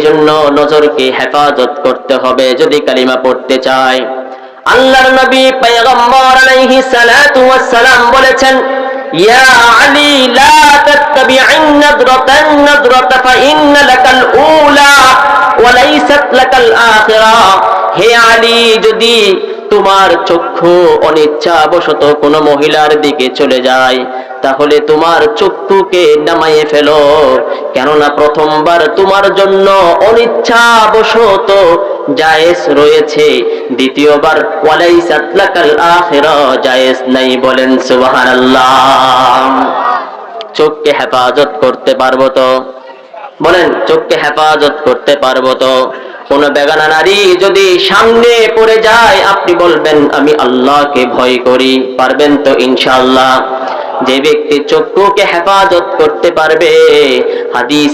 জন্য নজরকে হেফাজত করতে হবে যদি কালিমা পড়তে চায়। আল্লাহর নবী পয়গম্বর আলাইহিস সালাতু ওয়াস সালাম বলেছেন, ইয়া আলী লা তাত্তাবি'আন নাদরাতান নাদরাতা ফাইন্না লাকাল উলা ওয়া লাইসাত লাকাল আখিরা। হে আলী, যদি তোমার চক্ষু অনিচ্ছাবশত কোনো মহিলার দিকে চলে যায়, তাহলে তোমার চক্ষুকে নামায়ে ফেলো, কেননা প্রথমবার তোমার জন্য অনিচ্ছাবশত জায়েজ রয়েছে, দ্বিতীয়বার ওয়ালাইসাত লাকাল আখিরা জায়েজ নাই। বলেন সুবহানাল্লাহ। চোখকে হেফাজত করতে পারবো তো? বলেন, চোখকে হেফাজত করতে পারবো তো? কোন বেগানা নারী যদি সামনে পড়ে যায়, আপনি বলবেন আমি আল্লাহকে ভয় করি, পারবেন তো ইনশাআল্লাহ? যে ব্যক্তি চক্ষুকে হেফাজত করতে পারবে, হাদিসে